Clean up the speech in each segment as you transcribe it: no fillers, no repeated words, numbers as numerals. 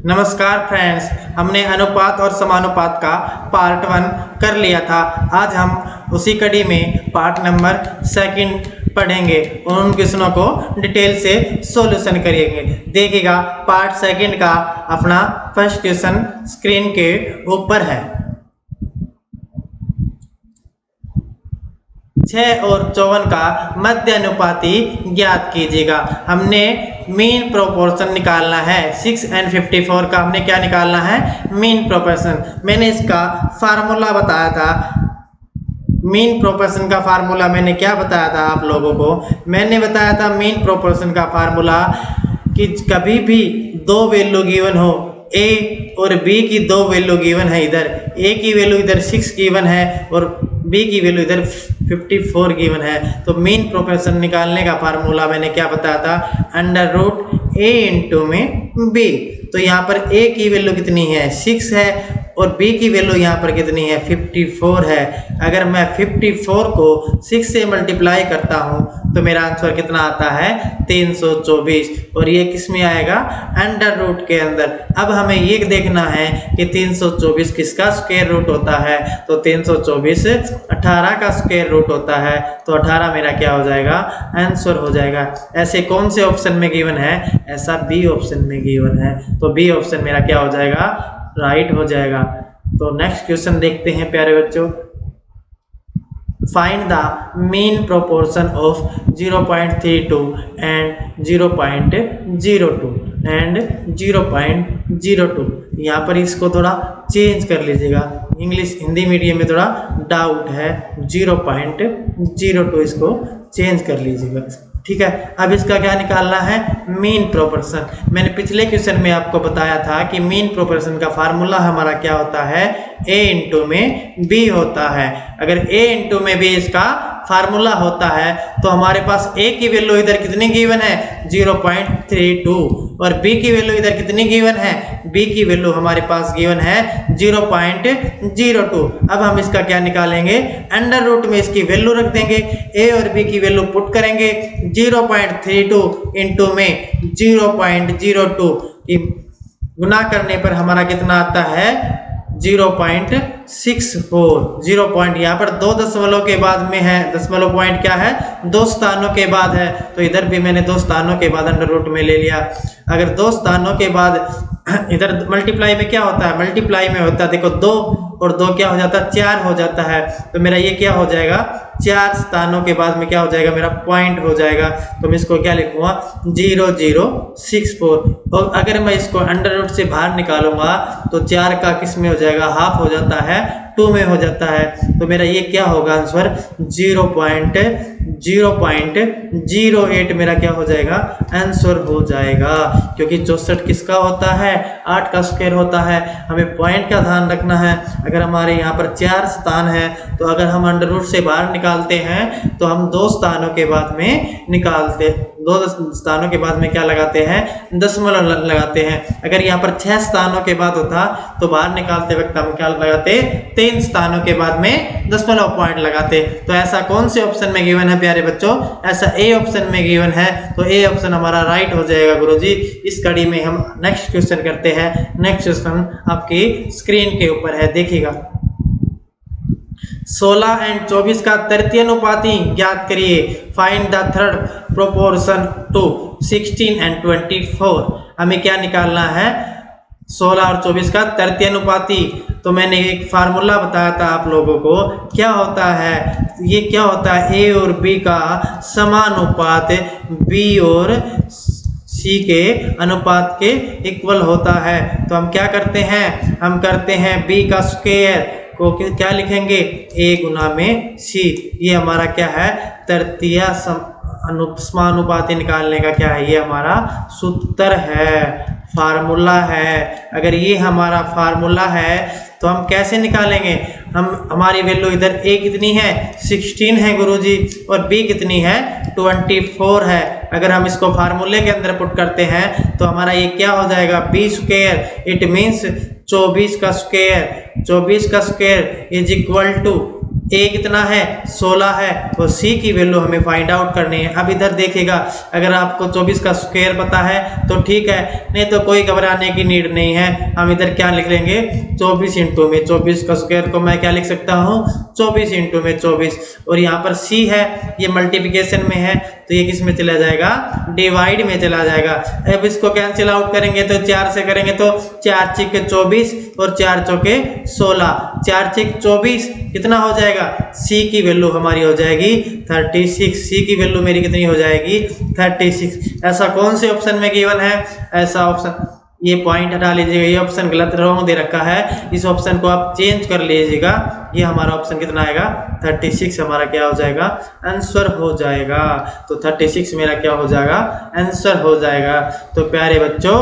नमस्कार फ्रेंड्स, हमने अनुपात और समानुपात का पार्ट 1 कर लिया था। आज हम उसी कड़ी में पार्ट नंबर 2 पढ़ेंगे और उन क्वेश्चनों को डिटेल से सॉल्यूशन करेंगे। देखिएगा, पार्ट 2 का अपना फर्स्ट क्वेश्चन स्क्रीन के ऊपर है। 6 और 54 का मध्य अनुपाती ज्ञात कीजिएगा। हमने मीन प्रोपोर्शन निकालना है। 6 और 54 का हमने क्या निकालना है? Mean proportion. मैंने इसका फार्मूला बताया था। मीन प्रोपोर्शन का फार्मूला मैंने क्या बताया था आप लोगों को? मैंने बताया था मीन प्रोपोर्शन का फार्मूला कि कभी भी दो वैल्यू गिवन हो, ए और बी की दो वैल्यू गिवन है, इधर ए की वैल्यू इधर 6 गिवन है और बी की वैल्यू इधर 54 गिवन है, तो मीन प्रोपोर्शन निकालने का फार्मूला मैंने क्या बताया था? अंडर रूट ए इंटू में बी। तो यहाँ पर ए की वैल्यू कितनी है? 6 है और बी की वैल्यू यहाँ पर कितनी है? 54 है। अगर मैं 54 को 6 से मल्टीप्लाई करता हूँ तो मेरा आंसर कितना आता है? 324। और ये किस में आएगा? अंडर रूट के अंदर। अब हमें ये देखना है कि 324 किसका स्क्वायर रूट होता है? तो 324 18 का स्क्वायर रूट होता है, तो 18 मेरा क्या हो जाएगा? आंसर हो जाएगा। ऐसे कौन से ऑप्शन में गिवन है? ऐसा बी ऑप्शन में गिवन है, तो बी ऑप्शन मेरा क्या हो जाएगा? राइट हो जाएगा। तो नेक्स्ट क्वेश्चन देखते हैं प्यारे बच्चों। Find the mean proportion of 0.32 and 0.02 and 0.02। यहाँ पर इसको थोड़ा चेंज कर लीजिएगा। इंग्लिश हिंदी मीडियम में थोड़ा डाउट है। 0.02 इसको चेंज कर लीजिएगा, ठीक है। अब इसका क्या निकालना है? Mean proportion. मैंने पिछले क्वेश्चन में आपको बताया था कि मीन प्रोपोर्शन का फार्मूला हमारा क्या होता है? ए इंटू में बी होता है। अगर ए इंटू में बी इसका फार्मूला होता है तो हमारे पास ए की वैल्यू इधर कितनी गिवन है? 0.32 और बी की वैल्यू इधर कितनी गिवन है? बी की वैल्यू हमारे पास गिवन है 0.02। अब हम इसका क्या निकालेंगे? अंडर रूट में इसकी वैल्यू रख देंगे, ए और बी की वैल्यू पुट करेंगे। 0.32 इंटू में 0.02 गुना करने पर हमारा कितना आता है? 0.64। 0 पॉइंट यहाँ पर 2 दशमलव के बाद में है। दशमलव पॉइंट क्या है? 2 स्थानों के बाद है, तो इधर भी मैंने 2 स्थानों के बाद अंडर रूट में ले लिया। अगर 2 स्थानों के बाद इधर मल्टीप्लाई में क्या होता है? मल्टीप्लाई में होता है, देखो 2 और 2 क्या हो जाता है? 4 हो जाता है। तो मेरा ये क्या हो जाएगा? 4 स्थानों के बाद में क्या हो जाएगा? मेरा पॉइंट हो जाएगा। तो मैं इसको क्या लिखूंगा? 0064। और अगर मैं इसको अंडर रूट से बाहर निकालूंगा तो 4 का किस में हो जाएगा? हाफ हो जाता है, 2 में हो जाता है। तो मेरा ये क्या होगा आंसर? 0.08 मेरा क्या हो जाएगा? आंसर हो जाएगा। क्योंकि 64 किसका होता है? 8 का स्क्वायर होता है। हमें पॉइंट का ध्यान रखना है। अगर हमारे यहाँ पर 4 स्थान है तो अगर हम अंडर रूट से बाहर निकालते हैं तो हम 2 स्थानों के बाद में निकालते, 2 स्थानों के बाद में क्या लगाते हैं? दशमलव लगाते हैं। अगर यहाँ पर 6 स्थानों के बाद होता तो बाहर निकालते वक्त हम क्या लगाते? 3 स्थानों के बाद में दशमलव पॉइंट लगाते। तो ऐसा कौन से ऑप्शन में गिवन है प्यारे बच्चों? ऐसा ए ऑप्शन में गिवन है, तो ए ऑप्शन हमारा राइट हो जाएगा गुरुजी। इस कड़ी में हम नेक्स्ट क्वेश्चन करते हैं। नेक्स्ट क्वेश्चन आपकी स्क्रीन के ऊपर है, देखिएगा। 16 और 24 का तृतीय अनुपाती ज्ञात करिए। Find the third proportion to 16 और 24। हमें क्या निकालना है? 16 और 24 का तृतीय अनुपाती। तो मैंने एक फार्मूला बताया था आप लोगों को। क्या होता है ये? क्या होता है? ए और बी का समानुपात बी और सी के अनुपात के इक्वल होता है। तो हम क्या करते हैं? हम करते हैं बी का स्क्वायर को क्या लिखेंगे? ए गुना में सी। ये हमारा क्या है? तृतीय समानुपाती निकालने का क्या है? ये हमारा सूत्र है, फार्मूला है। अगर ये हमारा फार्मूला है तो हम कैसे निकालेंगे? हमारी वैल्यू इधर ए कितनी है? 16 है गुरुजी, और बी कितनी है? 24 है। अगर हम इसको फार्मूले के अंदर पुट करते हैं तो हमारा ये क्या हो जाएगा? B square. इट मीन्स 24 का स्क्वायर। 24 का स्क्वायर इज इक्वल टू ए कितना है 16 है और सी की वैल्यू हमें फाइंड आउट करनी है। अब इधर देखिएगा, अगर आपको 24 का स्क्वायर पता है तो ठीक है, नहीं तो कोई घबराने की नीड नहीं है। हम इधर क्या लिख लेंगे 24 इंटू में 24 का स्क्वायर को मैं क्या लिख सकता हूँ 24 इंटू में 24। और यहाँ पर सी है, ये मल्टीप्लिकेशन में है तो ये किस में चला जाएगा डिवाइड में चला जाएगा। अब इसको कैंसिल आउट करेंगे तो 4 से करेंगे तो 4 चौके 24 और 4 चौके 16, 4 चौके 24 कितना हो जाएगा, सी की वैल्यू हमारी हो जाएगी 36। सी की वैल्यू मेरी कितनी हो जाएगी 36। ऐसा कौन से ऑप्शन में गिवन है, ऐसा ऑप्शन, ये पॉइंट हटा लीजिएगा, ये ऑप्शन गलत रॉन्ग दे रखा है, इस ऑप्शन को आप चेंज कर लीजिएगा। ये हमारा ऑप्शन कितना आएगा 36 हमारा क्या हो जाएगा आंसर हो जाएगा। तो 36 मेरा क्या हो जाएगा आंसर हो जाएगा। तो प्यारे बच्चों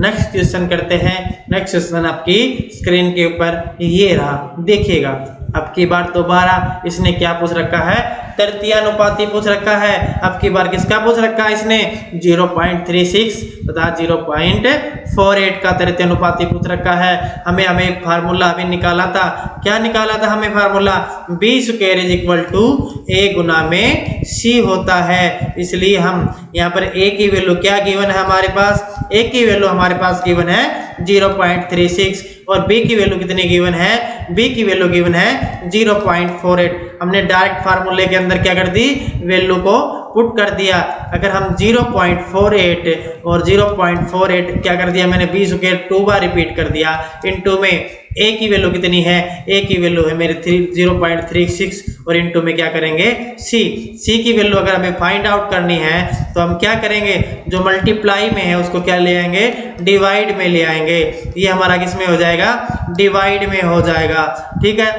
नेक्स्ट क्वेश्चन करते हैं। नेक्स्ट क्वेश्चन आपकी स्क्रीन के ऊपर ये रहा, देखिएगा। अब की बार दोबारा इसने क्या पूछ रखा है, तृतीयानुपाती पूछ रखा है। अब की बार किसका पूछ रखा है इसने 0.36 तथा 0.48 का तृतीयानुपाती पूछ रखा है। हमें एक फार्मूला अभी निकाला था, क्या निकाला था हमें formula, B square is equal to A गुना में सी होता है। इसलिए हम यहाँ पर ए की वैल्यू क्या गिवन है हमारे पास, ए की वैल्यू हमारे पास गिवन है 0.36 और बी की वैल्यू कितनी गिवन है, बी की वैल्यू गिवन है 0.48। हमने डायरेक्ट फार्मूले के अंदर क्या कर दी, वैल्यू को पुट कर दिया। अगर हम 0.48 और 0.48 क्या कर दिया मैंने, बी स्क्वायर 2 बार रिपीट कर दिया, इनटू में ए की वैल्यू कितनी है, ए की वैल्यू है मेरे 0.36 और इनटू में क्या करेंगे सी की वैल्यू अगर हमें फाइंड आउट करनी है तो हम क्या करेंगे, जो मल्टीप्लाई में है उसको क्या ले आएंगे डिवाइड में ले आएंगे। ये हमारा किस में हो जाएगा डिवाइड में हो जाएगा, ठीक है।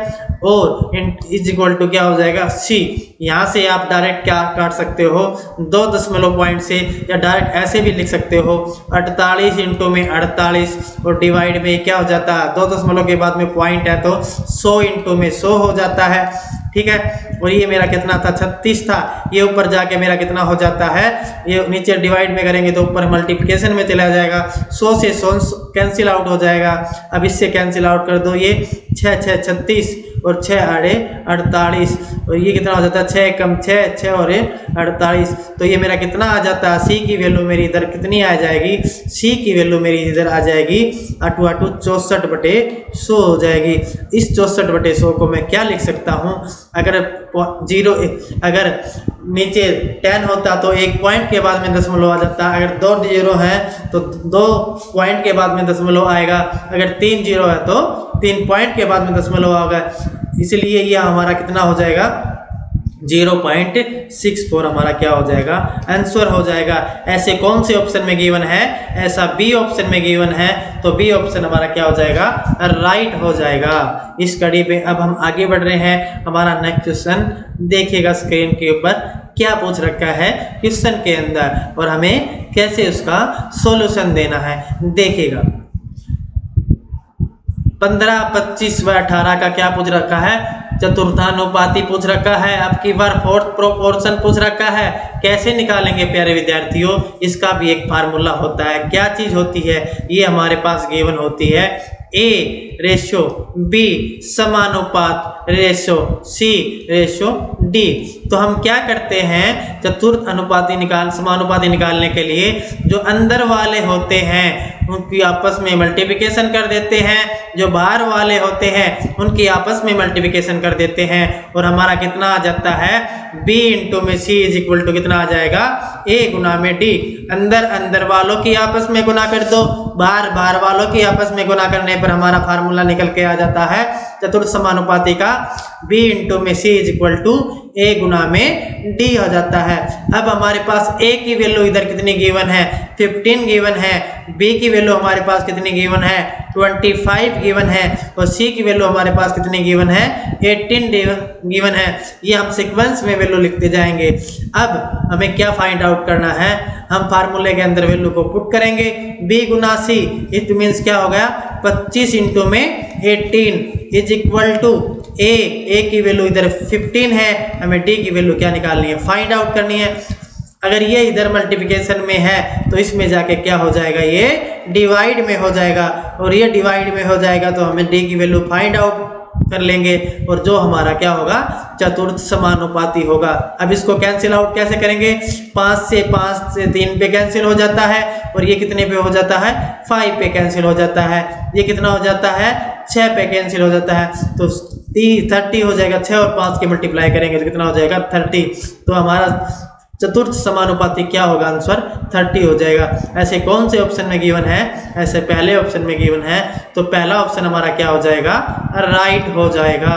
और इज इक्वल टू क्या हो जाएगा सी। यहाँ से आप डायरेक्ट क्या काट सकते हो 2 दशमलव पॉइंट से, या डायरेक्ट ऐसे भी लिख सकते हो 48 इंटू में 48 और डिवाइड में क्या हो जाता है 2 दशमलव के बाद में पॉइंट है तो 100 इंटू में 100 हो जाता है, ठीक है। और ये मेरा कितना था 36 था, ये ऊपर जाके मेरा कितना हो जाता है, ये नीचे डिवाइड में करेंगे तो ऊपर मल्टीप्लिकेशन में चला जाएगा, 100 से 100 कैंसिल आउट हो जाएगा। अब इससे कैंसिल आउट कर दो, ये 6 6 36 और 6 आड़े 48 और ये कितना हो जाता है 6 कम 6 6 और 48। तो ये मेरा कितना आ जाता है, सी की वैल्यू मेरी इधर कितनी आ जाएगी, सी की वैल्यू मेरी इधर आ जाएगी 8 8 64/100 हो जाएगी। इस 64/100 को मैं क्या लिख सकता हूँ, अगर नीचे 10 होता तो एक पॉइंट के बाद में दशमलव आ जाता, अगर 2 जीरो है तो 2 पॉइंट के बाद में दशमलव आएगा, अगर 3 जीरो है तो 3 पॉइंट के बाद में दशमलव आएगा। इसलिए यह हमारा कितना हो जाएगा 0.64 हमारा क्या हो जाएगा आंसर हो जाएगा। ऐसे कौन से ऑप्शन में गिवन है, ऐसा बी ऑप्शन में गिवन है, तो बी ऑप्शन हमारा क्या हो जाएगा राइट हो जाएगा। इस कड़ी पे अब हम आगे बढ़ रहे हैं। हमारा नेक्स्ट क्वेश्चन देखिएगा स्क्रीन के ऊपर क्या पूछ रखा है क्वेश्चन के अंदर और हमें कैसे उसका सॉल्यूशन देना है। देखिएगा 15 25 व 18 का क्या पूछ रखा है, चतुर्थानुपाती पूछ रखा है। अब की बार फोर्थ प्रोपोर्शन पूछ रखा है। कैसे निकालेंगे प्यारे विद्यार्थियों, इसका भी एक फार्मूला होता है। क्या चीज होती है, ये हमारे पास गिवन होती है ए रेशो बी समानुपात रेशो सी रेशो डी। तो हम क्या करते हैं, चतुर्थ अनुपाती समानुपाती निकालने के लिए जो अंदर वाले होते हैं उनकी आपस में मल्टीप्लिकेशन कर देते हैं, जो बाहर वाले होते हैं उनकी आपस में मल्टीप्लिकेशन कर देते हैं और हमारा कितना आ जाता है b इंटू में c इज इक्वल टू कितना आ जाएगा a गुना में d। अंदर वालों की आपस में गुना कर दो, बाहर वालों की आपस में गुना करने पर हमारा फार्मूला निकल के आ जाता है चतुर्थ समानुपाती का b इंटू में c is equal to a गुना में d हो जाता है। अब हमारे पास a की वैल्यू इधर कितनी गिवन है 15 गिवन है, b की वैल्यू हमारे पास कितनी गिवन है 25 गिवन है और c की वैल्यू हमारे पास कितनी गिवन है 18 गिवन है। ये हम सीक्वेंस में वैल्यू लिखते जाएंगे। अब हमें क्या फाइंड आउट करना है, हम फार्मूले के अंदर वैल्यू को पुट करेंगे b Guna c, it means क्या हो गया 25 इंटू में 18 इज इक्वल टू a की वैल्यू इधर 15 है, हमें d की वैल्यू क्या निकालनी है फाइंड आउट करनी है। अगर ये इधर मल्टीप्लिकेशन में है तो इसमें जाके क्या हो जाएगा ये डिवाइड में हो जाएगा और ये डिवाइड में हो जाएगा तो हमें d की वैल्यू फाइंड आउट कर लेंगे और जो हमारा क्या होगा चतुर्थ समानुपाती होगा। अब इसको कैंसिल आउट कैसे करेंगे, 5 से 3 पे कैंसिल हो जाता है और ये कितने पे हो जाता है 5 पे कैंसिल हो जाता है, ये कितना हो जाता है 6 पे कैंसिल हो जाता है, तो 30 हो जाएगा। 6 और 5 के मल्टीप्लाई करेंगे तो कितना हो जाएगा 30। तो हमारा चतुर्थ समानुपाती क्या होगा, आंसर 30 हो जाएगा। ऐसे कौन से ऑप्शन में गिवन है, ऐसे पहले ऑप्शन में गिवन है, तो पहला ऑप्शन हमारा क्या हो जाएगा राइट हो जाएगा।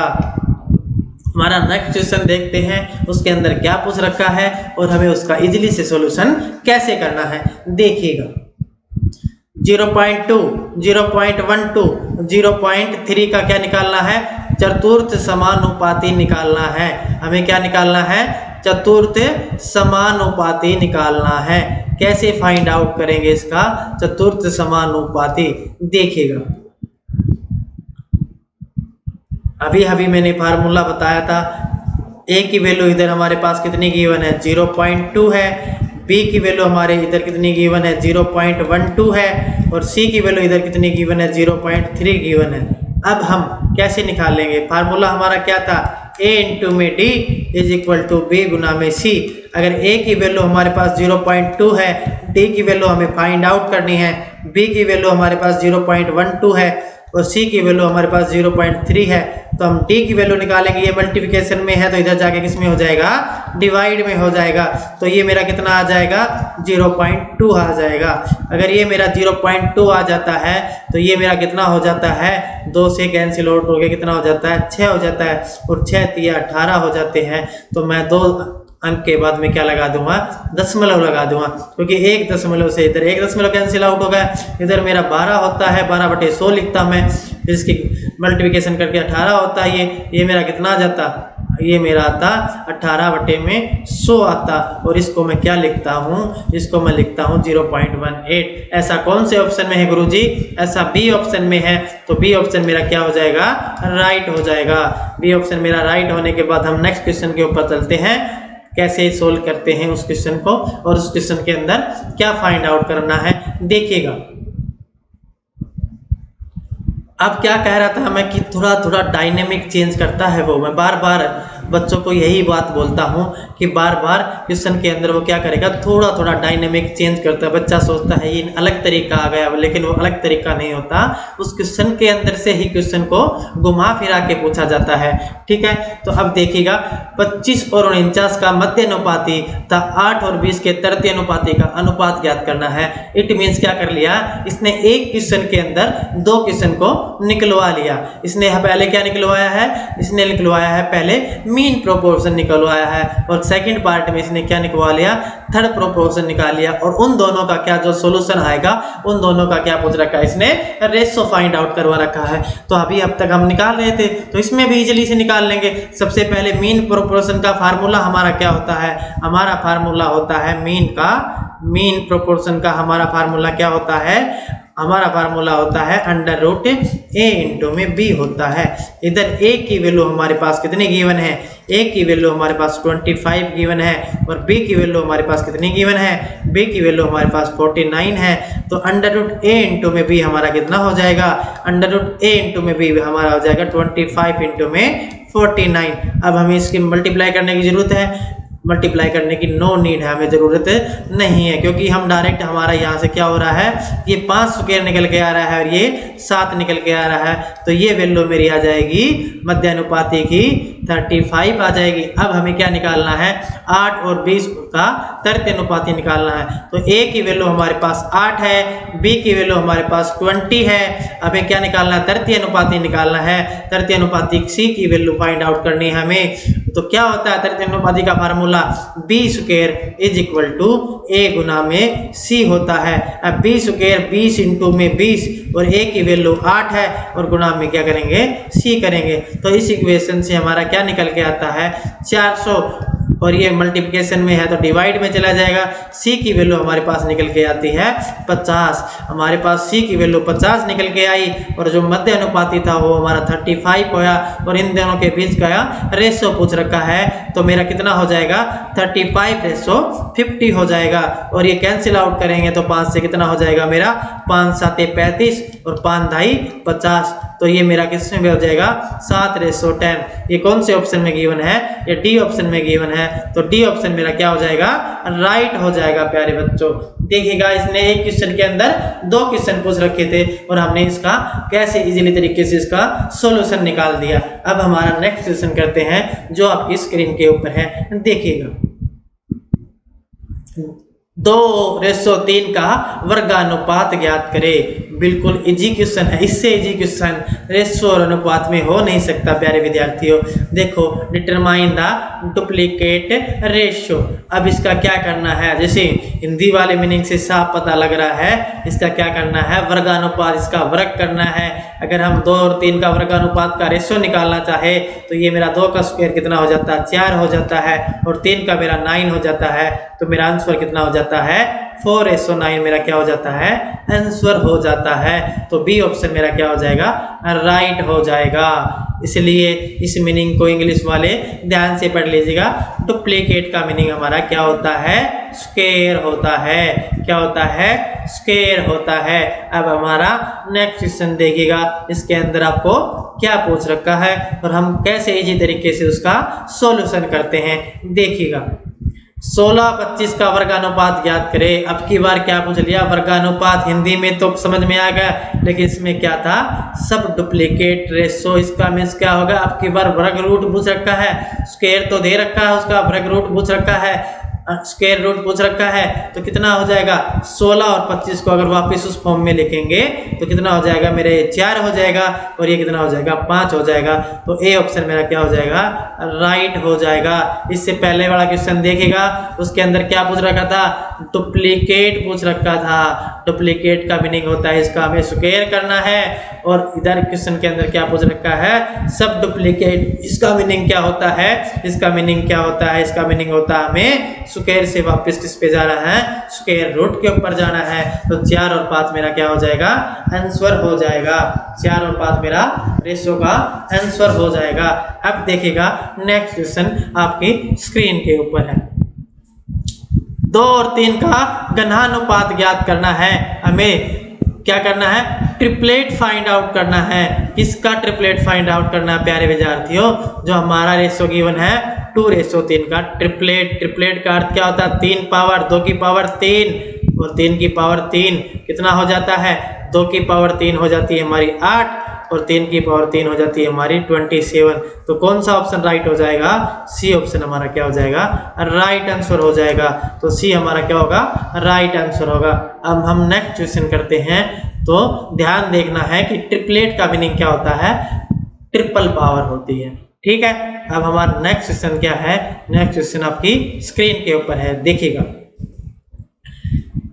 हमारा नेक्स्ट क्वेश्चन देखते हैं उसके अंदर क्या पूछ रखा है और हमें उसका इजीली से सॉल्यूशन कैसे करना है। देखिएगा 0.2, 0.12, 0.3 का क्या निकालना है, चतुर्थ समानुपाती निकालना है। हमें क्या निकालना है, चतुर्थ समानुपाती निकालना है। कैसे फाइंड आउट करेंगे इसका चतुर्थ समानुपाती, देखिएगा अभी मैंने फार्मूला बताया था। ए की वैल्यू इधर हमारे पास कितनी गिवन है 0.2 है, बी की वैल्यू हमारे इधर कितनी गिवन है 0.12 है और सी की वैल्यू इधर कितनी गिवन है 0.3 गिवन है। अब हम कैसे निकालेंगे, फार्मूला हमारा क्या था a इंटू में d is equal to b गुना में c। अगर a की वैल्यू हमारे पास 0.2 है, d की वैल्यू हमें फाइंड आउट करनी है, b की वैल्यू हमारे पास 0.12 है और c की वैल्यू हमारे पास 0.3 है, तो हम d की वैल्यू निकालेंगे। ये मल्टीप्लिकेशन में है तो इधर जाके किस में हो जाएगा डिवाइड में हो जाएगा, तो ये मेरा कितना आ जाएगा 0.2 आ जाएगा। अगर ये मेरा 0.2 आ जाता है तो ये मेरा कितना हो जाता है 2 से कैंसिल आउट हो गया, कितना हो जाता है 6 हो जाता है और 6 3 18 हो जाते हैं। तो मैं 2 अंक के बाद में क्या लगा दूंगा दशमलव लगा दूंगा, क्योंकि 1 दशमलव से इधर 1 दशमलव कैंसिल आउट हो गया। इधर मेरा 12 होता है, 12/100 लिखता मैं, फिर इसकी मल्टीप्लिकेशन करके 18 होता है। ये मेरा कितना आ जाता, ये मेरा आता 18/100 आता और इसको मैं क्या लिखता हूँ, इसको मैं लिखता हूँ 0.18। ऐसा कौन से ऑप्शन में है गुरुजी, ऐसा बी ऑप्शन में है, तो बी ऑप्शन मेरा क्या हो जाएगा राइट हो जाएगा। बी ऑप्शन मेरा राइट होने के बाद हम नेक्स्ट क्वेश्चन के ऊपर चलते हैं, कैसे सोल्व करते हैं उस क्वेश्चन को और उस क्वेश्चन के अंदर क्या फाइंड आउट करना है। देखिएगा अब क्या कह रहा था मैं कि थोड़ा थोड़ा डायनेमिक चेंज करता है वो। मैं बार बार बच्चों को यही बात बोलता हूँ कि बार बार क्वेश्चन के अंदर वो क्या करेगा थोड़ा थोड़ा डायनेमिक चेंज करता है। बच्चा सोचता है ये अलग तरीका आ गया, लेकिन वो अलग तरीका नहीं होता। उस क्वेश्चन के अंदर से ही क्वेश्चन को घुमा फिरा के पूछा जाता है, ठीक है। तो अब देखिएगा 25 और 49 का मध्य अनुपाती तथा 8 और 20 के तृतीय अनुपाती का अनुपात ज्ञात करना है। इट मीन्स क्या कर लिया इसने, एक क्वेश्चन के अंदर 2 क्वेश्चन को निकलवा लिया। इसने पहले क्या निकलवाया है, इसने निकलवाया है पहले मीन प्रोपोर्शन निकलवाया है और सेकंड पार्ट में इसने क्या निकलवा लिया थर्ड प्रोपोर्शन निकाल लिया। और उन दोनों का क्या जो सॉल्यूशन आएगा उन दोनों का क्या पूछ रखा है इसने, रेशो फाइंड आउट करवा रखा है। तो अभी अब तक हम निकाल रहे थे तो इसमें भी इजीली से निकाल लेंगे। सबसे पहले मीन प्रोपोर्शन का फार्मूला हमारा क्या होता है, हमारा फार्मूला होता है मीन प्रोपोर्शन का हमारा फार्मूला क्या होता है, हमारा फार्मूला होता है √a इंटू में b होता है। इधर a की वैल्यू हमारे पास कितनी गिवन है, a की वैल्यू हमारे पास 25 गिवन है और b की वैल्यू हमारे पास कितनी गिवन है, b की वैल्यू हमारे पास 49 है। तो √a इंटू में b हमारा कितना हो जाएगा, √a इंटू में b हमारा हो जाएगा 25 इंटू में 49। अब हमें इसकी मल्टीप्लाई करने की जरूरत है, मल्टीप्लाई करने की नो नीड है, हमें ज़रूरत नहीं है, क्योंकि हम डायरेक्ट हमारा यहाँ से क्या हो रहा है ये 5 स्क्वायर निकल के आ रहा है और ये 7 निकल के आ रहा है। तो ये वैल्यू मेरी आ जाएगी मध्यानुपाती की 35 आ जाएगी। अब हमें क्या निकालना है 8 और 20 का तृतीय अनुपाती निकालना है। तो a की वैल्यू हमारे पास 8 है, b की वैल्यू हमारे पास 20 है। हमें क्या निकालना है तृतीय अनुपाती निकालना है। तृतीय अनुपाती c की वैल्यू फाइंड आउट करनी है हमें। तो क्या होता है तृतीय अनुपाती का formula b square is equal to a गुना में c होता है। अब b स्क्वायर 20 इंटू में 20 और a की वैल्यू 8 है और गुना में क्या करेंगे c करेंगे। तो इस इक्वेशन से हमारा क्या निकल के आता है 400 और ये मल्टीप्लिकेशन में है तो डिवाइड में चला जाएगा। c की वैल्यू हमारे पास निकल के आती है 50। हमारे पास c की वैल्यू 50 निकल के आई और जो मध्य अनुपाती था वो हमारा 35 होया और इन दोनों के बीच का रेशो पूछ रखा है। तो मेरा कितना हो जाएगा 35:50 हो जाएगा और ये कैंसिल आउट करेंगे तो 5 से कितना हो जाएगा मेरा 5 7 35 और 5 ढाई 50, तो ये मेरा किसमें हो जाएगा 7:10। ये कौन से ऑप्शन में गिवन है, ये डी ऑप्शन में गिवन है, तो डी ऑप्शन मेरा क्या हो जाएगा राइट हो जाएगा प्यारे बच्चों। देखिएगा इसने एक क्वेश्चन के अंदर 2 क्वेश्चन पूछ रखे थे और हमने इसका कैसे इजीली तरीके से इसका सॉल्यूशन निकाल दिया। अब हमारा नेक्स्ट क्वेश्चन करते हैं जो आपकी स्क्रीन के ऊपर है, देखिएगा 2:3 का वर्गानुपात ज्ञात करें। बिल्कुल इजी क्वेश्चन है, इससे इजी क्वेश्चन रेशो और अनुपात में हो नहीं सकता प्यारे विद्यार्थियों। देखो डिटरमाइन द डुप्लीकेट रेशो। अब इसका क्या करना है, जैसे हिंदी वाले मीनिंग से साफ पता लग रहा है, इसका क्या करना है वर्गानुपात, इसका वर्ग करना है। अगर हम 2 और 3 का वर्गानुपात का रेशो निकालना चाहे तो ये मेरा 2 का स्क्वायर कितना हो जाता है 4 हो जाता है और 3 का मेरा 9 हो जाता है, तो मेरा आंसर कितना हो जाता है 4:9 मेरा क्या हो जाता है आंसर हो जाता है। तो बी ऑप्शन मेरा क्या हो जाएगा राइट हो जाएगा। इसलिए इस मीनिंग को इंग्लिश वाले ध्यान से पढ़ लीजिएगा। डुप्लीकेट का मीनिंग हमारा क्या होता है स्क्वायर होता है, क्या होता है स्क्वायर होता है। अब हमारा नेक्स्ट क्वेश्चन देखिएगा, इसके अंदर आपको क्या पूछ रखा है और हम कैसे इजी तरीके से उसका सॉल्यूशन करते हैं, देखिएगा 16:25 का वर्गानुपात ज्ञात करें। अब की बार क्या पूछ लिया वर्गानुपात, हिंदी में तो समझ में आ गया, लेकिन इसमें क्या था सब डुप्लीकेट रेशो। इसका मीन्स क्या होगा, अब की बार वर्ग रूट पूछ रखा है, स्क्वायर तो दे रखा है, उसका वर्ग रूट पूछ रखा है, स्क्वायर रूट पूछ रखा है, तो कितना हो जाएगा 16 और 25 को अगर वापस उस फॉर्म में लिखेंगे तो कितना हो जाएगा मेरे 4 हो जाएगा और ये कितना हो जाएगा 5 हो जाएगा। तो ए ऑप्शन मेरा क्या हो जाएगा राइट हो जाएगा। इससे पहले वाला क्वेश्चन देखेगा, उसके अंदर क्या पूछ रखा था डुप्लीकेट पूछ रखा था। डुप्लीकेट का मीनिंग होता है इसका हमें स्क्वायर करना है, और इधर क्वेश्चन के अंदर क्या पूछ रखा है सब डुप्लीकेट। इसका मीनिंग क्या होता है, इसका मीनिंग क्या होता है, इसका मीनिंग होता है हमें स्क्वायर से वापस किस पे जाना है स्क्वायर रूट के ऊपर जाना है। तो 4 और 5 मेरा क्या हो जाएगा आंसर हो जाएगा, 4 और 5 मेरा रेशो का आंसर हो जाएगा। अब देखिएगा नेक्स्ट क्वेश्चन आपकी स्क्रीन के ऊपर है, 2 और 3 का घनानुपात ज्ञात करना है। हमें क्या करना है ट्रिपलेट फाइंड आउट करना है। किसका ट्रिपलेट फाइंड आउट करना है प्यारे विद्यार्थियों, जो हमारा रेशो गिवन है 2:3 का ट्रिपलेट। ट्रिपलेट का अर्थ क्या होता है 3 पावर 2 की पावर 3 और 3 की पावर 3 कितना हो जाता है 2 की पावर 3 हो जाती है हमारी 8 और 3 की पावर 3 हो जाती है हमारी 27। तो कौन सा ऑप्शन राइट हो जाएगा सी ऑप्शन हमारा क्या हो जाएगा राइट आंसर हो जाएगा। तो सी हमारा क्या होगा राइट आंसर होगा। अब हम नेक्स्ट क्वेश्चन करते हैं, तो ध्यान देखना है कि ट्रिपलेट का मीनिंग क्या होता है ट्रिपल पावर होती है, ठीक है। अब हमारा नेक्स्ट क्वेश्चन क्या है, नेक्स्ट क्वेश्चन आपकी स्क्रीन के ऊपर है, देखिएगा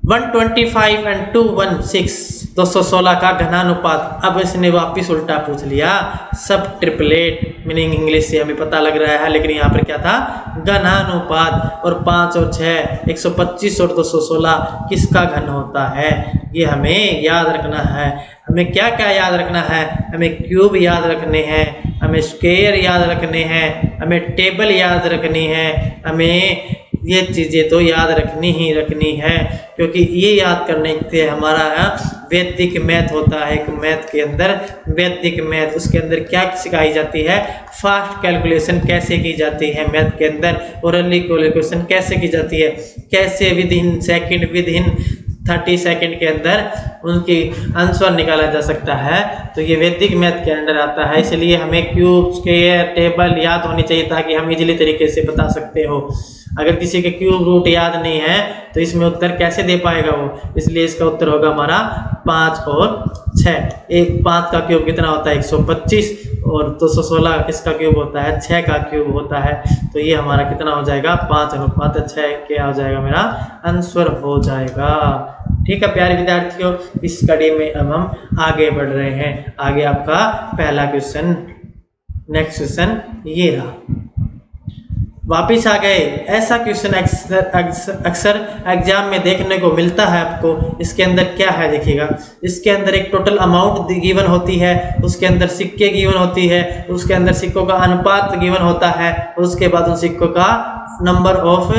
125 and 216 216 का घनानुपात। अब इसने वापिस उल्टा पूछ लिया सब ट्रिपलेट, मीनिंग इंग्लिश से हमें पता लग रहा है, लेकिन यहाँ पर क्या था घनानुपात। और 5 और 6 125 और 216 किसका घन होता है, ये हमें याद रखना है। हमें क्या क्या याद रखना है, हमें क्यूब याद रखने हैं, हमें स्क्वायर याद रखने हैं, हमें टेबल याद रखनी है, हमें ये चीज़ें तो याद रखनी ही रखनी है, क्योंकि ये याद करने से हमारा वैदिक मैथ होता है। एक मैथ के अंदर वैदिक मैथ, उसके अंदर क्या सिखाई जाती है फास्ट कैलकुलेशन कैसे की जाती है मैथ के अंदर, और अर्ली कैलकुलेशन कैसे की जाती है, कैसे with in second with in 30 second के अंदर उनकी आंसर निकाला जा सकता है। तो ये वैदिक मैथ के अंदर आता है, इसलिए हमें क्यूब स्क्वायर टेबल याद होनी चाहिए ताकि हम इजीली तरीके से बता सकते हो। अगर किसी के क्यूब रूट याद नहीं है तो इसमें उत्तर कैसे दे पाएगा वो, इसलिए इसका उत्तर होगा हमारा 5 और 6। 5 का क्यूब कितना होता है 125 और 216 किसका क्यूब होता है 6 का क्यूब होता है। तो ये हमारा कितना हो जाएगा 5:6 क्या हो जाएगा मेरा आंसर हो जाएगा। ठीक है प्यारे विद्यार्थियों, इस कड़ी में अब हम आगे बढ़ रहे हैं। आगे आपका पहला क्वेश्चन, नेक्स्ट क्वेश्चन ये रहा, वापिस आ गए। ऐसा क्वेश्चन अक्सर एग्जाम में देखने को मिलता है आपको। इसके अंदर क्या है देखिएगा, इसके अंदर एक टोटल अमाउंट गिवन होती है, उसके अंदर सिक्के गिवन होती है, उसके अंदर सिक्कों का अनुपात गिवन होता है, उसके बाद उन सिक्कों का नंबर ऑफ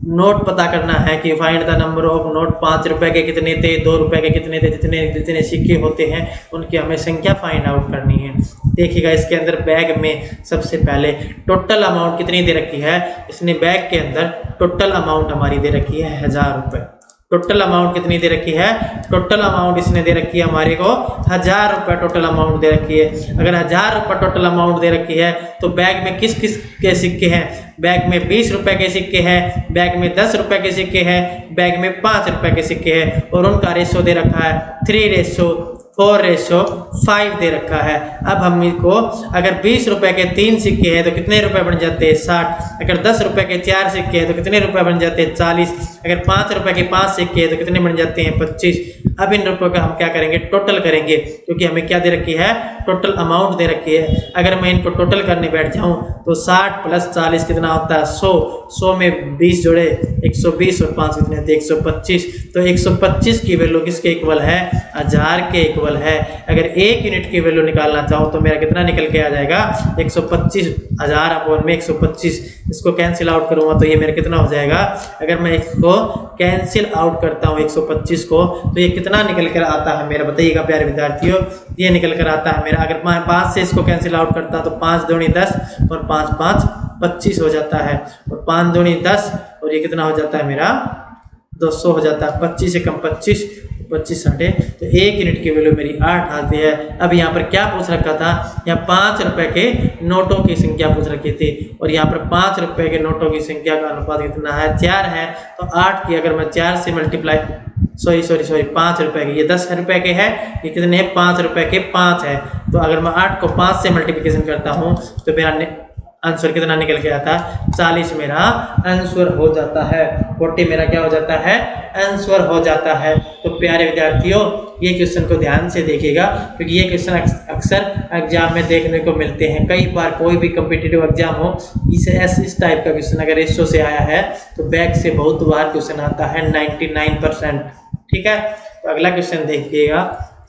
नोट पता करना है कि find the number of note. 5 रुपए के कितने थे, 2 रुपए के कितने थे, जितने जितने सिक्के होते हैं उनकी हमें संख्या फाइंड आउट करनी है। देखिएगा इसके अंदर बैग में सबसे पहले टोटल अमाउंट कितनी दे रखी है। इसने बैग के अंदर टोटल अमाउंट हमारी दे रखी है 1000 रुपये। टोटल अमाउंट कितनी दे रखी है, टोटल अमाउंट इसने दे रखी है हमारे को 1000 रुपये टोटल अमाउंट दे रखी है। अगर 1000 रुपये टोटल अमाउंट दे रखी है तो बैग में किस किस के सिक्के हैं। बैग में 20 रुपए के सिक्के हैं, बैग में 10 रुपए के सिक्के हैं, बैग में 5 रुपए के सिक्के हैं और उनका रेशो दे रखा है 3:4:5 दे रखा है। अब हम इसको अगर 20 रुपए के 3 सिक्के हैं तो कितने रुपए बन जाते हैं 60। अगर 10 रुपए के 4 सिक्के हैं तो कितने रुपए बन जाते हैं 40। अगर 5 रुपए के 5 सिक्के हैं तो कितने बन जाते हैं 25। अब इन रुपयों का हम क्या करेंगे, टोटल करेंगे, क्योंकि हमें क्या दे रखी है, टोटल अमाउंट दे रखी है। अगर मैं इनको टोटल करने बैठ जाऊं तो 60 + 40 कितना होता है 100। 100 में 20 जोड़े 120 और 5 कितने होते हैं 125। तो 125 की वैल्यू किसके इक्वल है, 1000 के इक्वल है। अगर 1 यूनिट की वैल्यू निकालना चाहूँ तो मेरा कितना निकल के आ जाएगा 125। 1000 अपॉन में 125, इसको कैंसिल आउट करूंगा तो ये मेरा कितना हो जाएगा। अगर मैं इसको कैंसिल आउट करता हूँ 125 को तो ये कितना निकल कर आता है मेरा, बताइएगा प्यारे विद्यार्थियों। ये निकल कर आता है मेरा, अगर मैं 5 से इसको कैंसिल आउट करता तो 5 दूनी 10 और 5 5 25 हो जाता है और 5 दूनी 10 और ये कितना हो जाता है मेरा 200 हो जाता है। 25 से कम 25 25 हटे तो 1 यूनिट की वैल्यू मेरी 8 आती है। अब यहाँ पर क्या पूछ रखा था, यहाँ 5 रुपए के नोटों की संख्या पूछ रखी थी और यहाँ पर 5 रुपए के नोटों की संख्या का अनुपात कितना है 4 है। तो 8 की अगर मैं 4 से मल्टीप्लाई 5 रुपए के, ये 10 रुपए के है, ये कितने हैं 5 रुपए के 5 है। तो अगर मैं 8 को 5 से मल्टीप्लिकेशन करता हूँ तो मेरा आंसर कितना निकल के आता है 40 मेरा आंसर हो जाता है। 40 मेरा क्या हो जाता है, आंसर हो जाता है। तो प्यारे विद्यार्थियों ये क्वेश्चन को ध्यान से देखिएगा, क्योंकि ये क्वेश्चन अक्सर एग्जाम में देखने को मिलते हैं। कई बार कोई भी कम्पिटिटिव एग्जाम हो, इस टाइप का क्वेश्चन अगर रेशो से आया है तो बैक से बहुत बार क्वेश्चन आता है 99%। ठीक है, तो अगला क्वेश्चन देखिएगा।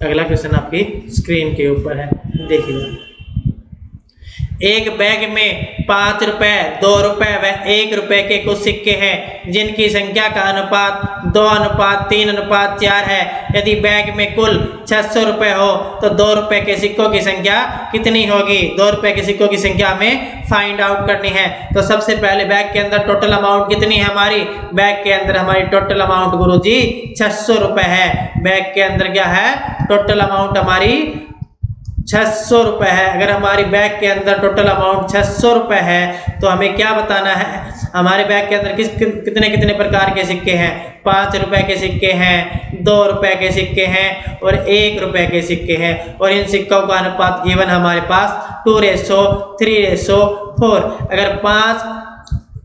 अगला क्वेश्चन आपकी स्क्रीन के ऊपर है, देखिएगा। एक बैग में 5 रुपए, 2 रुपए व 1 रुपए के कुछ सिक्के हैं जिनकी संख्या का अनुपात 2:3:4 है। यदि बैग में कुल 600 रुपए हो तो 2 रुपए के सिक्कों की संख्या कितनी होगी। 2 रुपए के सिक्कों की संख्या हमें फाइंड आउट करनी है। तो सबसे पहले बैग के अंदर टोटल अमाउंट कितनी है हमारी, बैग के अंदर हमारी टोटल अमाउंट गुरुजी 600 रुपए है। बैग के अंदर क्या है, टोटल अमाउंट हमारी 600 रुपए है। अगर हमारी बैग के अंदर टोटल अमाउंट 600 रुपए है तो हमें क्या बताना है, हमारे बैग के अंदर कितने कितने प्रकार के सिक्के हैं। 5 रुपए के सिक्के हैं, 2 रुपए के सिक्के हैं और 1 रुपए के सिक्के हैं। और इन सिक्कों का अनुपात गिवन हमारे पास 2:3:4। अगर 5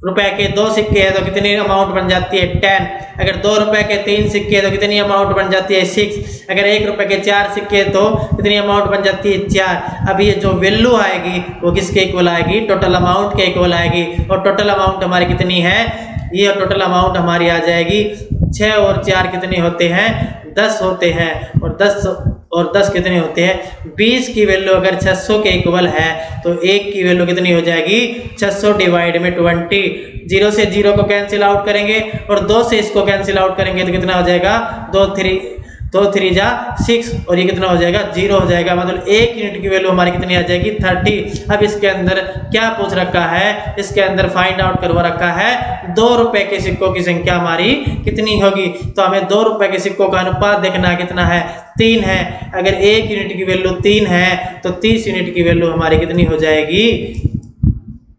रुपए के 2 सिक्के हैं तो कितनी अमाउंट बन जाती है 10। अगर 2 रुपए के 3 सिक्के तो कितनी अमाउंट बन जाती है 6। अगर 1 रुपए के 4 सिक्के तो कितनी अमाउंट बन जाती है 4। अब ये जो वैल्यू आएगी वो किसके इक्वल आएगी, टोटल अमाउंट के इक्वल आएगी। और टोटल अमाउंट हमारी कितनी है, ये टोटल अमाउंट हमारी आ जाएगी 6 और 4 कितने होते हैं 10 होते हैं। और 10 कितने होते हैं 20 की वैल्यू अगर 600 के इक्वल है तो 1 की वैल्यू कितनी हो जाएगी 600 डिवाइड में 20। 0 से 0 को कैंसिल आउट करेंगे और 2 से इसको कैंसिल आउट करेंगे तो कितना हो जाएगा 2 3 जा 6 और ये कितना हो जाएगा 0 हो जाएगा। मतलब 1 यूनिट की वैल्यू हमारी कितनी आ जाएगी 30। अब इसके अंदर क्या पूछ रखा है, इसके अंदर फाइंड आउट करवा रखा है 2 रुपए के सिक्कों की संख्या हमारी कितनी होगी। तो हमें 2 रुपए के सिक्कों का अनुपात देखना है कितना है 3 है। अगर 1 यूनिट की वैल्यू 3 है तो 30 यूनिट की वैल्यू हमारी कितनी हो जाएगी,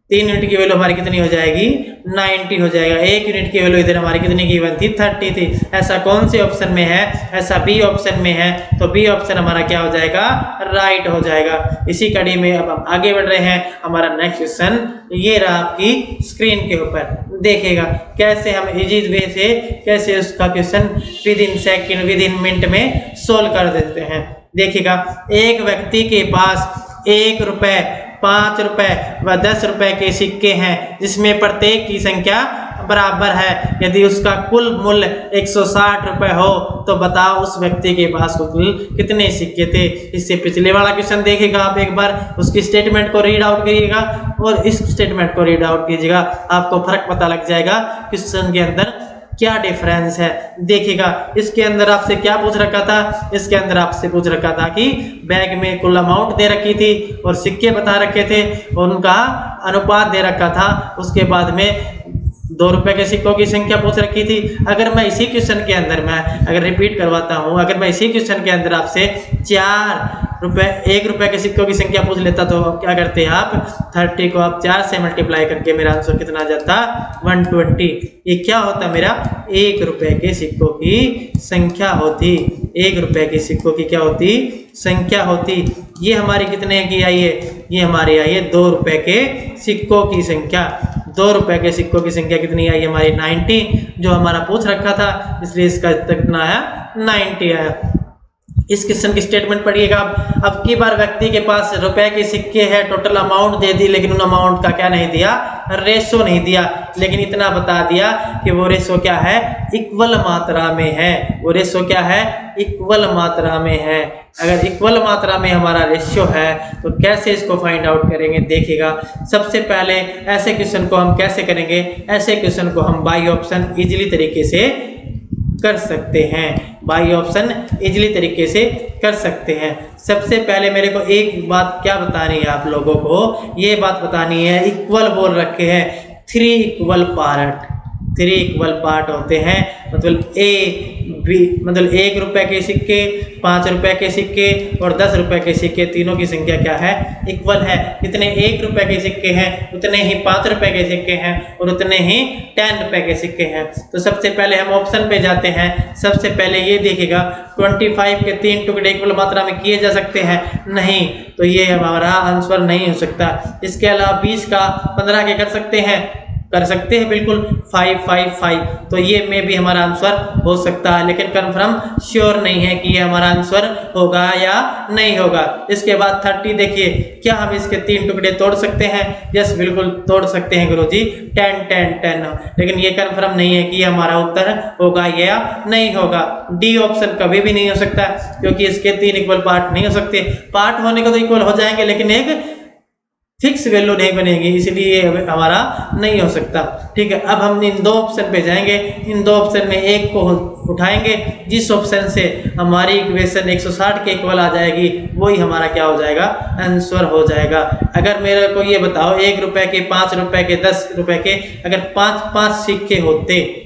3 यूनिट की वैल्यू हमारी कितनी हो जाएगी 90 हो जाएगा। 1 यूनिट की वैल्यू इधर हमारी कितनी गिवन थी 30 थी। ऐसा कौन से ऑप्शन में है, ऐसा बी ऑप्शन में है। तो बी ऑप्शन हमारा क्या हो जाएगा, राइट हो जाएगा। इसी कड़ी में अब हम आगे बढ़ रहे हैं। हमारा नेक्स्ट क्वेश्चन ये रहा आपकी स्क्रीन के ऊपर, देखिएगा कैसे हम इजी वे से कैसे उसका question with in second with in minute में सोल्व कर देते हैं। देखिएगा, एक व्यक्ति के पास 1 रुपए, 5 रुपए व 10 रुपए के सिक्के हैं जिसमें प्रत्येक की संख्या बराबर है। यदि उसका कुल मूल्य 160 रुपए हो तो बताओ उस व्यक्ति के पास कुल कितने सिक्के थे। इससे पिछले वाला क्वेश्चन देखिएगा आप एक बार, उसकी स्टेटमेंट को रीड आउट करिएगा और इस स्टेटमेंट को रीड आउट कीजिएगा, आपको फर्क पता लग जाएगा क्वेश्चन के अंदर क्या डिफरेंस है। देखिएगा इसके अंदर आपसे क्या पूछ रखा था, इसके अंदर आपसे पूछ रखा था कि बैग में कुल अमाउंट दे रखी थी और सिक्के बता रखे थे और उनका अनुपात दे रखा था। उसके बाद में 2 रुपए के सिक्कों की संख्या पूछ रखी थी। अगर मैं इसी क्वेश्चन के अंदर मैं अगर रिपीट करवाता हूँ, अगर मैं इसी क्वेश्चन के अंदर आपसे 1 रुपए के सिक्कों की संख्या पूछ लेता तो क्या करते हैं आप, 30 को आप 4 से मल्टीप्लाई करके मेरा आंसर कितना आ जाता, 120। ये क्या होता मेरा 1 रुपए के सिक्कों की संख्या होती, 1 रुपए के सिक्कों की क्या होती, संख्या होती। ये हमारी कितने की आई है, ये हमारी आई है 2 रुपए के सिक्कों की संख्या। 2 रुपए के सिक्कों की संख्या कितनी आई हमारी 90, जो हमारा पूछ रखा था, इसलिए इसका कितना आया 90 आया। इस क्वेश्चन की स्टेटमेंट पढ़िएगा आप। अब की बार व्यक्ति के पास रुपए के सिक्के हैं, टोटल अमाउंट दे दी, लेकिन उन अमाउंट का क्या नहीं दिया, रेशो नहीं दिया, लेकिन इतना बता दिया कि वो रेशो क्या है, इक्वल मात्रा में है। वो रेशो क्या है, इक्वल मात्रा में है। अगर इक्वल मात्रा में हमारा रेशियो है तो कैसे इसको फाइंड आउट करेंगे, देखिएगा। सबसे पहले ऐसे क्वेश्चन को हम कैसे करेंगे, ऐसे क्वेश्चन को हम बाई ऑप्शन इजीली तरीके से कर सकते हैं, बाई ऑप्शन इजीली तरीके से कर सकते हैं। सबसे पहले मेरे को एक बात क्या बतानी है आप लोगों को, ये बात बतानी है, इक्वल बोल रखे हैं, 3 इक्वल पार्ट, 3 इक्वल पार्ट होते हैं। मतलब मतलब 1 रुपए के सिक्के, 5 रुपए के सिक्के और 10 रुपए के सिक्के, तीनों की संख्या क्या है, इक्वल है। जितने 1 रुपए के सिक्के हैं उतने ही 5 रुपए के सिक्के हैं और उतने ही 10 रुपए के सिक्के हैं। तो सबसे पहले हम ऑप्शन पे जाते हैं। सबसे पहले ये देखिएगा 25 के 3 टुकड़े इक्वल मात्रा में किए जा सकते हैं, नहीं, तो ये हमारा आंसर नहीं हो सकता। इसके अलावा 20 का 15 के कर सकते हैं, कर सकते हैं बिल्कुल, 5 5 5, तो ये में भी हमारा आंसर हो सकता है, लेकिन कंफर्म श्योर नहीं है कि ये हमारा आंसर होगा या नहीं होगा। इसके बाद 30 देखिए, क्या हम इसके 3 टुकड़े तोड़ सकते हैं, यस बिल्कुल तोड़ सकते हैं गुरुजी, 10 10 10, लेकिन ये कंफर्म नहीं है कि ये हमारा उत्तर होगा या नहीं होगा। डी ऑप्शन कभी भी नहीं हो सकता क्योंकि इसके 3 इक्वल पार्ट नहीं हो सकते। पार्ट होने को तो इक्वल हो जाएंगे लेकिन एक फिक्स वैल्यू नहीं बनेगी, इसलिए हमारा नहीं हो सकता। ठीक है, अब हम इन 2 ऑप्शन पे जाएंगे। इन 2 ऑप्शन में एक को उठाएंगे, जिस ऑप्शन से हमारी इक्वेशन 160 के इक्वल आ जाएगी वही हमारा क्या हो जाएगा, आंसर हो जाएगा। अगर मेरे को ये बताओ 1 रुपए के, 5 रुपए के, 10 रुपए के अगर 5 सिक्के होते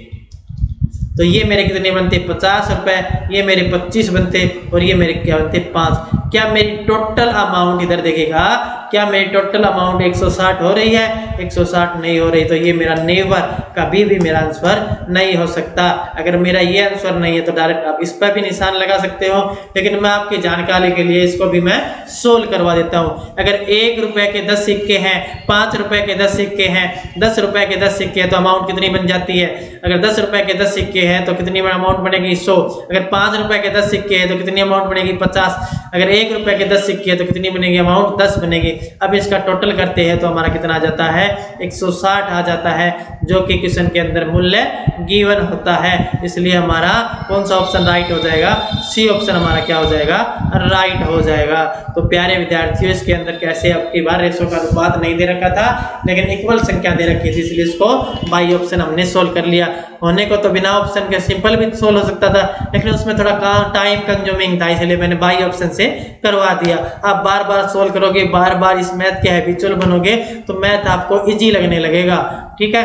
तो ये मेरे कितने बनते, 50 रुपए, ये मेरे 25 बनते और ये मेरे क्या बनते, 5। क्या मेरी टोटल अमाउंट इधर देखिएगा, क्या मेरी टोटल अमाउंट 160 हो रही है, 160 नहीं हो रही, तो ये मेरा नेवर कभी भी मेरा आंसर नहीं हो सकता। अगर मेरा ये आंसर नहीं है तो डायरेक्ट आप इस पर भी निशान लगा सकते हो, लेकिन मैं आपकी जानकारी के लिए इसको भी मैं सोल्व करवा देता हूँ। अगर 1 रुपए के 10 सिक्के हैं, 5 रुपए के 10 सिक्के हैं, 10 रुपए के 10 सिक्के हैं, तो अमाउंट कितनी बन जाती है। अगर 10 रुपए के 10 सिक्के हैं तो कितनी अमाउंट बनेगी, 100। अगर 5 रुपए के 10 सिक्के हैं तो कितनी अमाउंट बनेगी, 50। अगर 1 रुपए के 10 सिक्के हैं तो कितनी बनेगी अमाउंट, 10 बनेगी। अब इसका टोटल करते हैं तो हमारा कितना आ जाता है, 160 आ जाता है, जो कि क्वेश्चन के अंदर मूल्य गिवन होता है। इसलिए हमारा कौन सा ऑप्शन राइट हो जाएगा, सी ऑप्शन हमारा क्या हो जाएगा, राइट हो जाएगा। तो प्यारे विद्यार्थियों, इसके अंदर कैसे अब की बार रेशो का अनुपात नहीं दे रखा था लेकिन इक्वल संख्या दे रखी थी, इसलिए इसको बाई ऑप्शन हमने सोल्व कर लिया। होने को तो बिना ऑप्शन के सिंपल भी सोल्व हो सकता था, लेकिन उसमें थोड़ा टाइम कंज्यूमिंग था, इसलिए मैंने बाई ऑप्शन से करवा दिया। आप बार बार सोल्व करोगे, बार बार इस मैथ के हैबिचुअल बनोगे तो मैथ आपको इजी लगने लगेगा। ठीक है,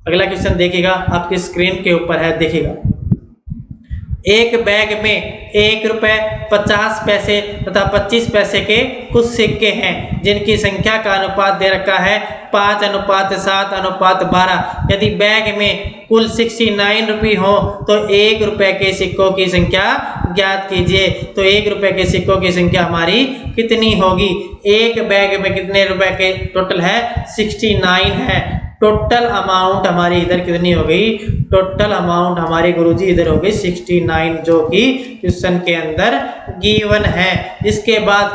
अगला क्वेश्चन देखिएगा, आपकी स्क्रीन के ऊपर है, देखिएगा। एक बैग में 1 रुपए 50 पैसे तथा 25 पैसे के कुछ सिक्के हैं जिनकी संख्या का अनुपात दे रखा है 5:7:12। यदि बैग में कुल 69 रुपये हो तो 1 रुपए के सिक्कों की संख्या ज्ञात कीजिए। तो 1 रुपए के सिक्कों की संख्या हमारी कितनी होगी, एक बैग में कितने रुपए के टोटल है, 69 है। टोटल अमाउंट हमारी इधर कितनी हो गई, टोटल अमाउंट हमारे गुरुजी इधर हो गई 69, जो कि क्वेश्चन के अंदर गिवन है। इसके बाद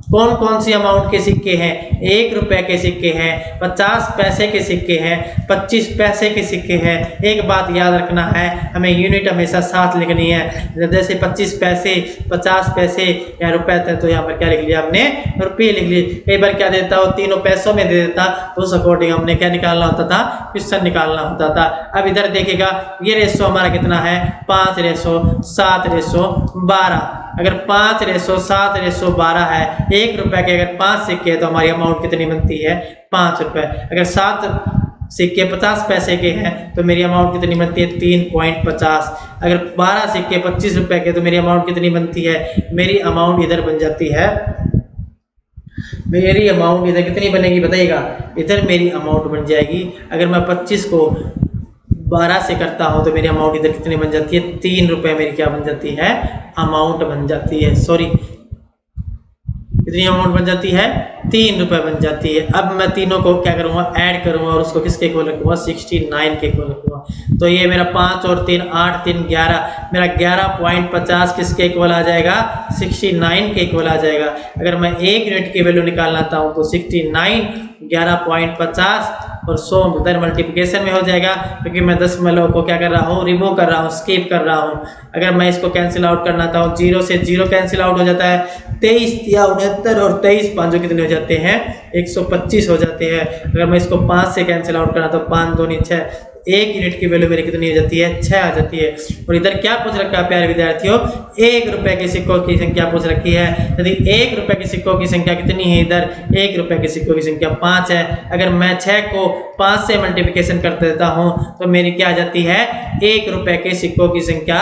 कौन कौन सी अमाउंट के सिक्के हैं, 1 रुपए के सिक्के हैं, 50 पैसे के सिक्के हैं, 25 पैसे के सिक्के हैं। एक बात याद रखना है, हमें यूनिट हमेशा साथ लिखनी है। जैसे 25 पैसे, 50 पैसे या रुपए थे तो यहाँ पर क्या लिख लिया हमने, रुपये लिख लिए। कई बार क्या देता हो, तीनों पैसों में दे देता, तो उस अकॉर्डिंग हमने क्या निकालना होता था, क्वेश्चन निकालना होता था। अब इधर देखेगा ये रेशो हमारा कितना है, 5:7:12। अगर 5:7:12 है, 1 रुपए के अगर 5 सिक्के हैं तो हमारी अमाउंट कितनी बनती है, 5 रुपए। अगर 7 सिक्के 50 पैसे के हैं तो मेरी अमाउंट कितनी बनती है, 3.50। अगर 12 सिक्के 25 रुपए के तो मेरी अमाउंट कितनी बनती है, मेरी अमाउंट इधर बन जाती है, मेरी अमाउंट इधर कितनी बनेगी बताइएगा, इधर मेरी अमाउंट बन जाएगी। अगर मैं 25 को 12 से करता हूं तो मेरी अमाउंट इधर कितनी बन जाती है, 3 रुपए मेरी क्या बन जाती है, अमाउंट बन जाती है। सॉरी, कितनी अमाउंट बन जाती है, 3 रुपए बन जाती है। अब मैं तीनों को क्या करूंगा, ऐड करूंगा और उसको किसके इक्वल रखूंगा, 69 के इक्वल रखूंगा। तो ये मेरा 5 और 3 8 3 11, मेरा 11.50 किसके इक्वल आ जाएगा, 69 के इक्वल आ जाएगा। अगर मैं 1 यूनिट की वैल्यू निकालना चाहूँ तो 69 11.50 और 100 उधर मल्टीप्लिकेशन में हो जाएगा, क्योंकि मैं दशमलव को क्या कर रहा हूँ, रिमूव कर रहा हूँ, स्किप कर रहा हूँ। अगर मैं इसको कैंसिल आउट करना चाहूँ, 0 से 0 कैंसिल आउट हो जाता है, 23 या 69 और 23 5 कितने हो जाते हैं, 125 हो जाते हैं। अगर मैं इसको 5 से कैंसिल आउट करना तो 5 2 6, 1 यूनिट की वैल्यू मेरी कितनी हो जाती है, 6 आ जाती है। और इधर क्या पूछ रखा है प्यारे विद्यार्थियों, 1 रुपए के सिक्कों की संख्या पूछ रखी है। यदि 1 रुपए के सिक्कों की संख्या कितनी है, इधर 1 रुपए के सिक्कों की संख्या 5 है। अगर मैं 6 को 5 से मल्टीप्लिकेशन कर देता हूं तो मेरी क्या आ जाती है, 1 रुपए के सिक्कों की संख्या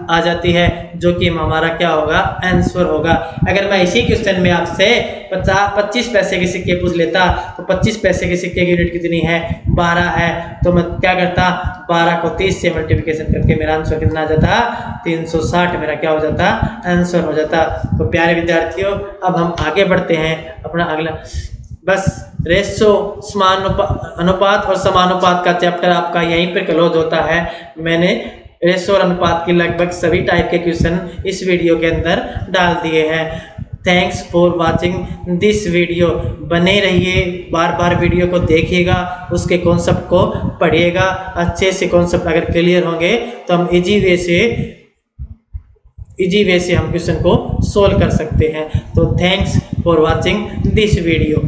आ जाती है, जो कि हमारा क्या होगा, आंसर होगा। अगर मैं इसी क्वेश्चन में आपसे 25 पैसे के सिक्के पूछ लेता तो 25 पैसे के सिक्के की यूनिट कितनी है, 12 है। तो मैं क्या करता, 12 को 30 से मल्टीप्लिकेशन करके मेरा आंसर कितना आ जाता, 360 मेरा क्या हो जाता, आंसर हो जाता। तो प्यारे विद्यार्थियों, अब हम आगे बढ़ते हैं अपना अगला, बस रेशो अनुपात और समानुपात का चैप्टर आपका यहीं पर क्लोज होता है। मैंने रेशो और अनुपात की लगभग सभी टाइप के क्वेश्चन इस वीडियो के अंदर डाल दिए हैं। Thanks for watching this video. बने रहिए, बार बार वीडियो को देखिएगा, उसके कॉन्सेप्ट को पढ़िएगा। अच्छे से कॉन्सेप्ट अगर क्लियर होंगे तो हम इजी वे से हम क्वेश्चन को सोल्व कर सकते हैं। तो thanks for watching this video.